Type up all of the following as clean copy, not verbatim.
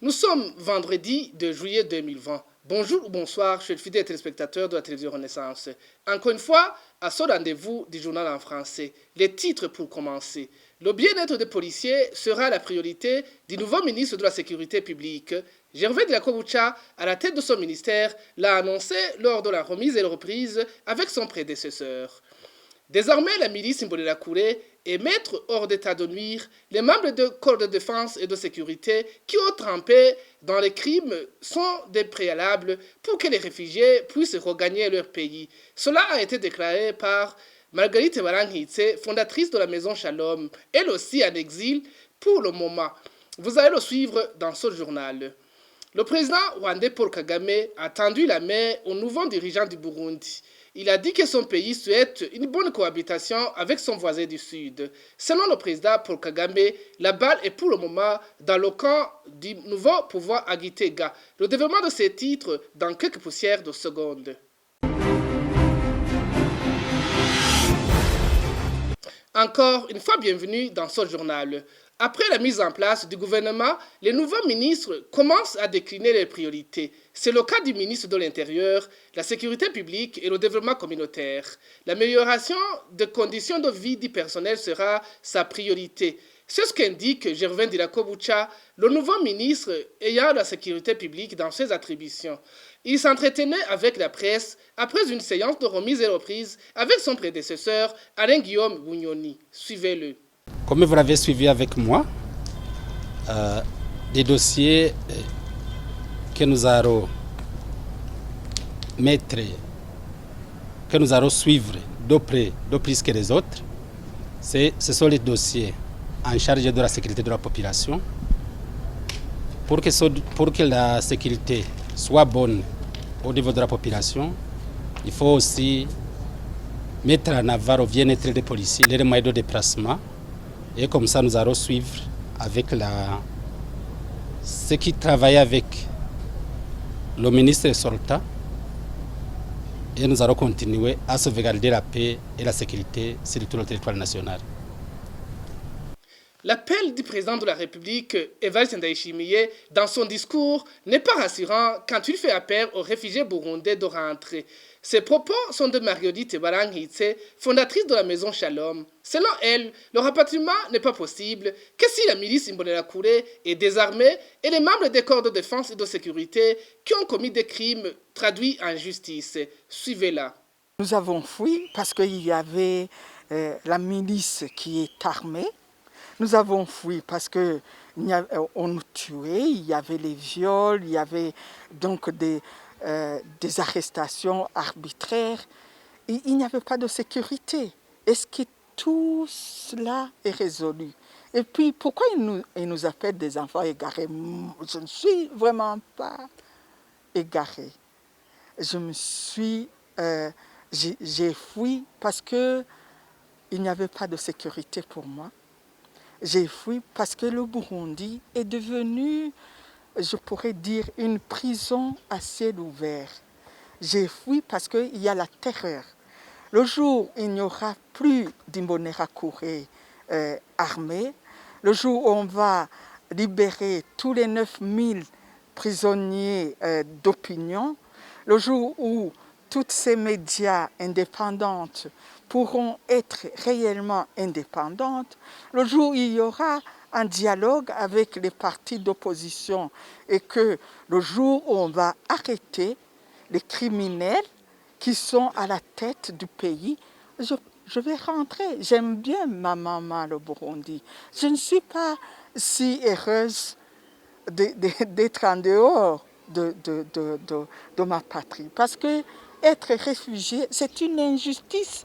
Nous sommes vendredi de juillet 2020. Bonjour ou bonsoir, chers fidèles téléspectateurs de la télévision Renaissance. Encore une fois, à ce rendez-vous du journal en français. Les titres pour commencer. Le bien-être des policiers sera la priorité du nouveau ministre de la Sécurité publique. Gervais Dirakobucha, à la tête de son ministère, l'a annoncé lors de la remise et reprise avec son prédécesseur. Désormais, la milice Imbonerakure est mettre hors d'état de nuire les membres de corps de défense et de sécurité qui ont trempé dans les crimes sont des préalables pour que les réfugiés puissent regagner leur pays. Cela a été déclaré par Marguerite Barangitse, fondatrice de la Maison Shalom, elle aussi en exil pour le moment. Vous allez le suivre dans ce journal. Le président rwandais Paul Kagame a tendu la main au nouveau dirigeant du Burundi. Il a dit que son pays souhaite une bonne cohabitation avec son voisin du Sud. Selon le président Paul Kagame, la balle est pour le moment dans le camp du nouveau pouvoir à Gitega. Le développement de ces titres dans quelques poussières de secondes. Encore une fois, bienvenue dans ce journal. Après la mise en place du gouvernement, les nouveaux ministres commencent à décliner les priorités. C'est le cas du ministre de l'Intérieur, la sécurité publique et le développement communautaire. L'amélioration des conditions de vie du personnel sera sa priorité. C'est ce qu'indique Gervais Dirakobucha, le nouveau ministre ayant la sécurité publique dans ses attributions. Il s'entretenait avec la presse après une séance de remise et reprise avec son prédécesseur, Alain Guillaume Bunyoni. Suivez-le. Comme vous l'avez suivi avec moi, des dossiers que nous allons mettre, que nous allons suivre de près, de plus que les autres, ce sont les dossiers en charge de la sécurité de la population. Pour que la sécurité soit bonne au niveau de la population, il faut aussi mettre en avant le bien-être des policiers, les moyens de déplacement. Et comme ça, nous allons suivre avec ceux qui travaillent avec le ministre sortant. Et nous allons continuer à sauvegarder la paix et la sécurité sur tout le territoire national. L'appel du président de la République, Evariste Ndayishimiye, dans son discours, n'est pas rassurant quand il fait appel aux réfugiés burundais de rentrer. Ces propos sont de Marguerite Barangitse, fondatrice de la Maison Shalom. Selon elle, le rapatriement n'est pas possible que si la milice Imbonerakure est désarmée et les membres des corps de défense et de sécurité qui ont commis des crimes traduits en justice. Suivez-la. Nous avons fui parce qu'il y avait la milice qui est armée. Nous avons fui parce qu'on nous tuait, il y avait les viols, il y avait donc des arrestations arbitraires. Et il n'y avait pas de sécurité. Est-ce que tout cela est résolu? Et puis, pourquoi il nous appelle des enfants égarés? Je ne suis vraiment pas égarée. J'ai fui parce qu'il n'y avait pas de sécurité pour moi. J'ai fui parce que le Burundi est devenu, je pourrais dire, une prison à ciel ouvert. J'ai fui parce qu'il y a la terreur. Le jour où il n'y aura plus d'Imbonerakure armés, le jour où on va libérer tous les 9000 prisonniers d'opinion, le jour où toutes ces médias indépendantes pourront être réellement indépendantes, le jour où il y aura un dialogue avec les partis d'opposition et que le jour où on va arrêter les criminels qui sont à la tête du pays, je vais rentrer. J'aime bien ma maman, le Burundi. Je ne suis pas si heureuse d'être en dehors de ma patrie parce que être réfugié, c'est une injustice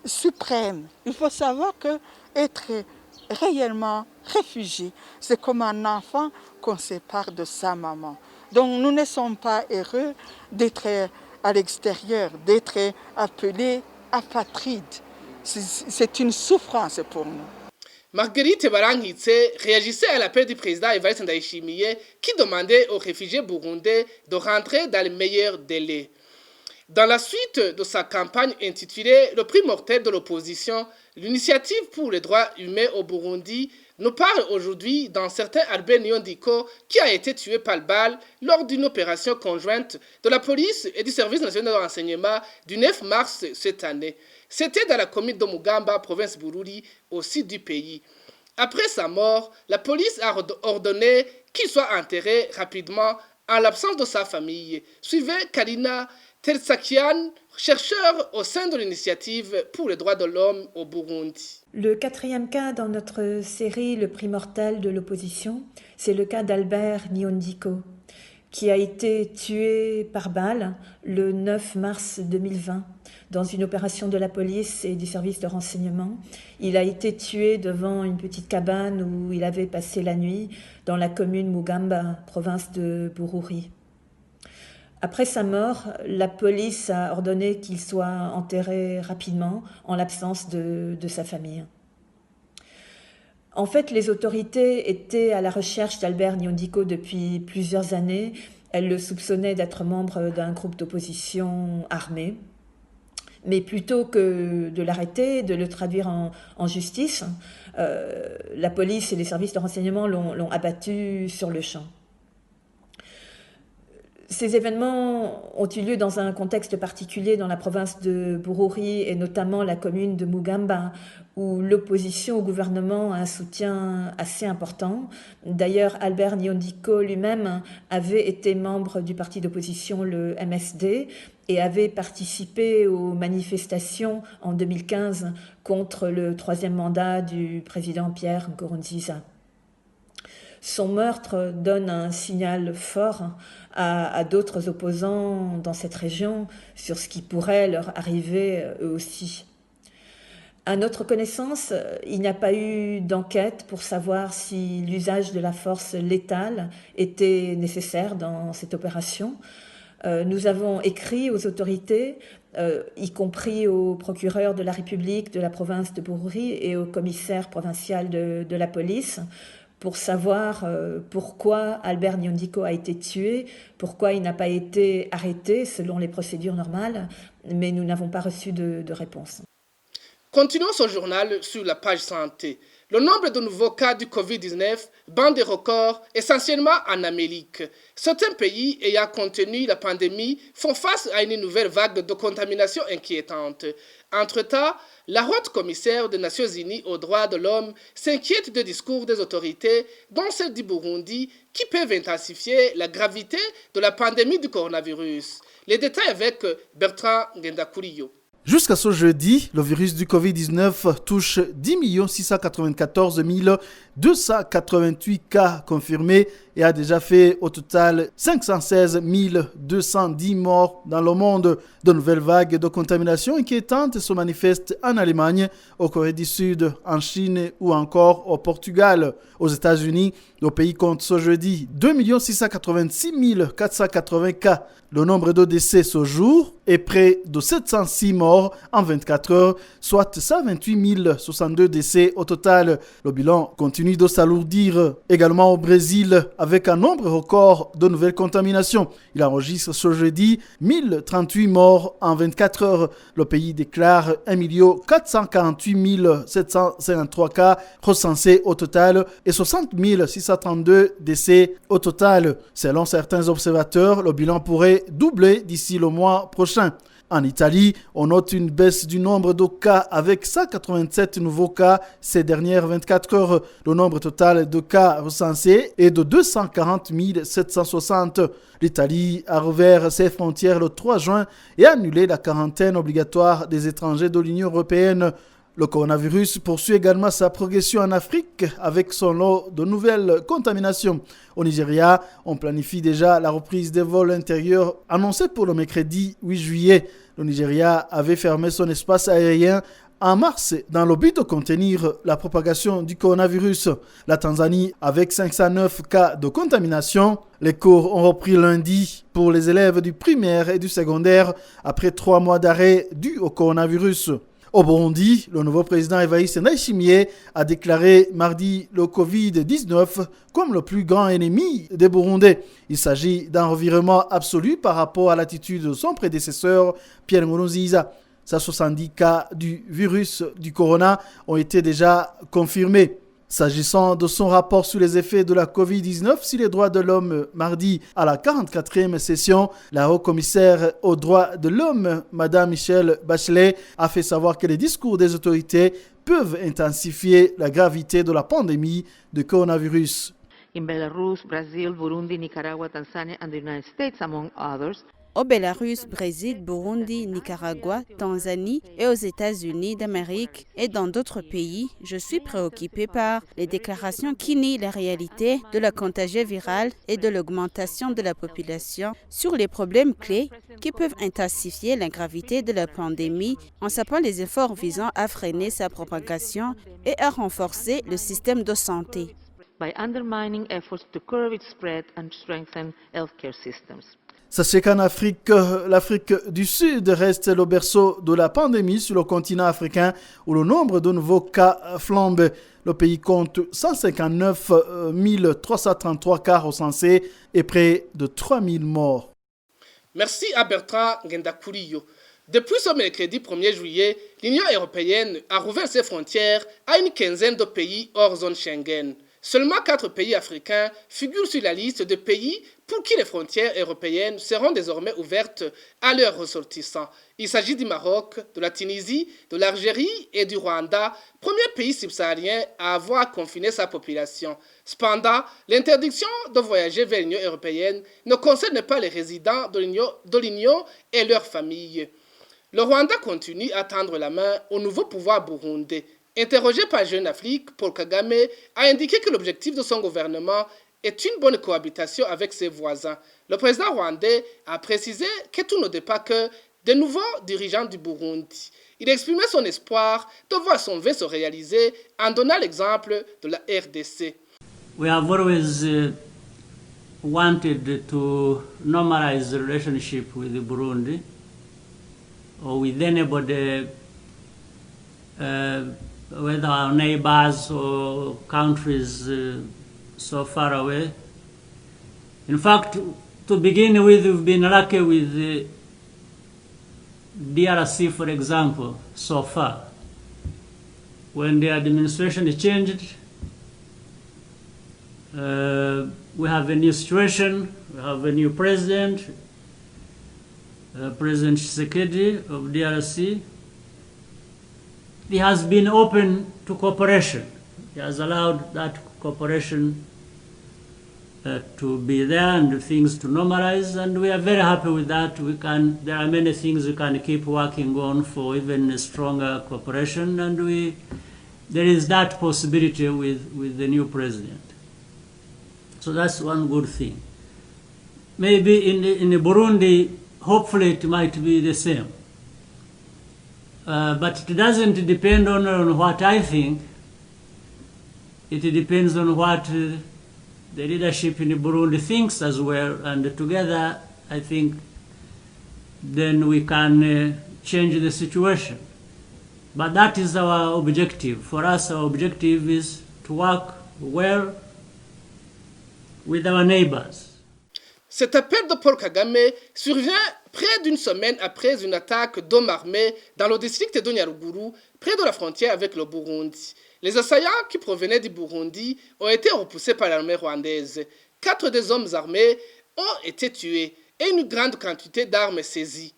suprême. Il faut savoir que être réellement réfugié, c'est comme un enfant qu'on sépare de sa maman. Donc nous ne sommes pas heureux d'être à l'extérieur, d'être appelés apatrides. C'est une souffrance pour nous. Marguerite Barangitse réagissait à l'appel du président Evariste Ndayishimiye qui demandait aux réfugiés burundais de rentrer dans les meilleurs délais. Dans la suite de sa campagne intitulée « Le prix mortel de l'opposition, l'initiative pour les droits humains au Burundi » nous parle aujourd'hui d'un certain Albert Nyondiko qui a été tué par balle lors d'une opération conjointe de la police et du service national de renseignement du 9 mars cette année. C'était dans la commune de Mugamba, province Bururi, au sud du pays. Après sa mort, la police a ordonné qu'il soit enterré rapidement en l'absence de sa famille. Suivez Karina Tersakian, chercheur au sein de l'initiative pour les droits de l'homme au Burundi. Le quatrième cas dans notre série Le prix mortel de l'opposition, c'est le cas d'Albert Nyondiko, qui a été tué par balle le 9 mars 2020 dans une opération de la police et du service de renseignement. Il a été tué devant une petite cabane où il avait passé la nuit dans la commune Mugamba, province de Bururi. Après sa mort, la police a ordonné qu'il soit enterré rapidement en l'absence de sa famille. En fait, les autorités étaient à la recherche d'Albert Nyondiko depuis plusieurs années. Elles le soupçonnaient d'être membre d'un groupe d'opposition armé. Mais plutôt que de l'arrêter, de le traduire en justice, la police et les services de renseignement l'ont abattu sur le champ. Ces événements ont eu lieu dans un contexte particulier dans la province de Bururi et notamment la commune de Mugamba, où l'opposition au gouvernement a un soutien assez important. D'ailleurs, Albert Nyondiko lui-même avait été membre du parti d'opposition, le MSD, et avait participé aux manifestations en 2015 contre le troisième mandat du président Pierre Nkurunziza. Son meurtre donne un signal fort à d'autres opposants dans cette région sur ce qui pourrait leur arriver eux aussi. À notre connaissance, il n'y a pas eu d'enquête pour savoir si l'usage de la force létale était nécessaire dans cette opération. Nous avons écrit aux autorités, y compris au procureur de la République de la province de Bururi et au commissaire provincial de la police, pour savoir pourquoi Albert Nyondiko a été tué, pourquoi il n'a pas été arrêté selon les procédures normales, mais nous n'avons pas reçu de réponse. Continuons ce journal sur la page santé. Le nombre de nouveaux cas du Covid-19 bat des records essentiellement en Amérique. Certains pays ayant contenu la pandémie font face à une nouvelle vague de contamination inquiétante. Entre-temps, la haute commissaire des Nations Unies aux droits de l'homme s'inquiète des discours des autorités, dont celle du Burundi, qui peuvent intensifier la gravité de la pandémie du coronavirus. Les détails avec Bertrand Ngendakuriyo. Jusqu'à ce jeudi, le virus du Covid-19 touche 10 694 288 cas confirmés et a déjà fait au total 516 210 morts dans le monde. De nouvelles vagues de contamination inquiétantes se manifestent en Allemagne, au Corée du Sud, en Chine ou encore au Portugal. Aux États-Unis, le pays compte ce jeudi 2 686 480 cas. Le nombre de décès ce jour est près de 706 morts en 24 heures, soit 128 062 décès au total. Le bilan continue de s'alourdir également au Brésil avec un nombre record de nouvelles contaminations. Il enregistre ce jeudi 1038 morts en 24 heures. Le pays déclare 1 448 753 cas recensés au total et 60 632 décès au total. Selon certains observateurs, le bilan pourrait doubler d'ici le mois prochain. En Italie, on note une baisse du nombre de cas avec 187 nouveaux cas ces dernières 24 heures. Le nombre total de cas recensés est de 240 760. L'Italie a rouvert ses frontières le 3 juin et a annulé la quarantaine obligatoire des étrangers de l'Union européenne. Le coronavirus poursuit également sa progression en Afrique avec son lot de nouvelles contaminations. Au Nigeria, on planifie déjà la reprise des vols intérieurs annoncés pour le mercredi 8 juillet. Le Nigeria avait fermé son espace aérien en mars dans le but de contenir la propagation du coronavirus. La Tanzanie, avec 509 cas de contamination, les cours ont repris lundi pour les élèves du primaire et du secondaire après 3 mois d'arrêt dû au coronavirus. Au Burundi, le nouveau président Evariste Ndayishimiye a déclaré mardi le Covid-19 comme le plus grand ennemi des Burundais. Il s'agit d'un revirement absolu par rapport à l'attitude de son prédécesseur Pierre Nkurunziza. 170 cas du virus du corona ont été déjà confirmés. S'agissant de son rapport sur les effets de la COVID-19 sur les droits de l'homme mardi à la 44e session, la haut-commissaire aux droits de l'homme, Mme Michelle Bachelet, a fait savoir que les discours des autorités peuvent intensifier la gravité de la pandémie de coronavirus. In Belarus, Brazil, Burundi, Nicaragua, Tanzania, and the United States, among others. Au Bélarus, Brésil, Burundi, Nicaragua, Tanzanie et aux États-Unis d'Amérique et dans d'autres pays, je suis préoccupée par les déclarations qui nient la réalité de la contagion virale et de l'augmentation de la population sur les problèmes clés qui peuvent intensifier la gravité de la pandémie en sapant les efforts visant à freiner sa propagation et à renforcer le système de santé. By undermining efforts to curb its spread and strengthen healthcare systems. Sachez qu'en Afrique, l'Afrique du Sud reste le berceau de la pandémie sur le continent africain où le nombre de nouveaux cas flambe. Le pays compte 159 333 cas recensés et près de 3000 morts. Merci à Bertrand Ngendakuriyo. Depuis ce mercredi 1er juillet, l'Union européenne a rouvert ses frontières à une quinzaine de pays hors zone Schengen. Seulement 4 pays africains figurent sur la liste de pays pour qui les frontières européennes seront désormais ouvertes à leurs ressortissants. Il s'agit du Maroc, de la Tunisie, de l'Algérie et du Rwanda, premier pays subsaharien à avoir confiné sa population. Cependant, l'interdiction de voyager vers l'Union européenne ne concerne pas les résidents de l'Union et leurs familles. Le Rwanda continue à tendre la main au nouveau pouvoir burundais. Interrogé par Jeune Afrique, Paul Kagame a indiqué que l'objectif de son gouvernement est une bonne cohabitation avec ses voisins. Le président rwandais a précisé que tout ne dépend que des nouveaux dirigeants du Burundi. Il exprimait son espoir de voir son vœu se réaliser en donnant l'exemple de la RDC. We have always wanted to normalize the relationship with the Burundi or with anybody, whether our neighbors or countries so far away. In fact, to begin with, we've been lucky with the DRC, for example, so far. When the administration changed, we have a new situation, we have a new president, President Tshisekedi of DRC. He has been open to cooperation. He has allowed that cooperation to be there and things to normalize, and we are very happy with that. There are many things we can keep working on for even a stronger cooperation, and there is that possibility with the new president. So that's one good thing. Maybe in Burundi, hopefully it might be the same. But it doesn't depend only on what I think. It depends on what the leadership in Burundi thinks as well. And together, I think, then we can change the situation. But that is our objective. For us, our objective is to work well with our neighbors. Cet appel de Paul Kagame survient près d'une semaine après une attaque d'hommes armés dans le district de Nyaruguru, près de la frontière avec le Burundi. Les assaillants qui provenaient du Burundi ont été repoussés par l'armée rwandaise. 4 des hommes armés ont été tués et une grande quantité d'armes saisies.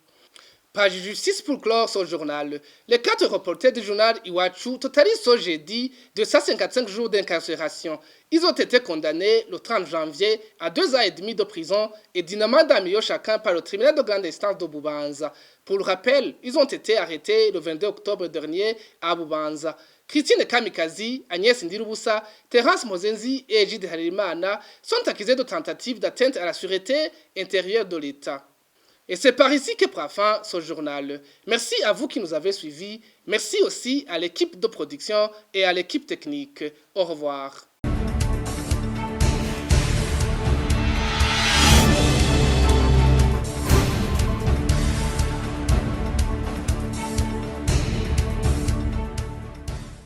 Page justice pour clore son journal. Les 4 reporters du journal Iwachu totalisent ce jeudi 255 jours d'incarcération. Ils ont été condamnés le 30 janvier à 2 ans et demi de prison et d'une amende d'un million chacun par le tribunal de grande instance de Bubanza. Pour le rappel, ils ont été arrêtés le 22 octobre dernier à Bubanza. Christine Kamikazi, Agnès Ndirubusa, Terence Mozenzi et Egide Harimana sont accusés de tentative d'atteinte à la sûreté intérieure de l'État. Et c'est par ici que prend fin ce journal. Merci à vous qui nous avez suivis. Merci aussi à l'équipe de production et à l'équipe technique. Au revoir.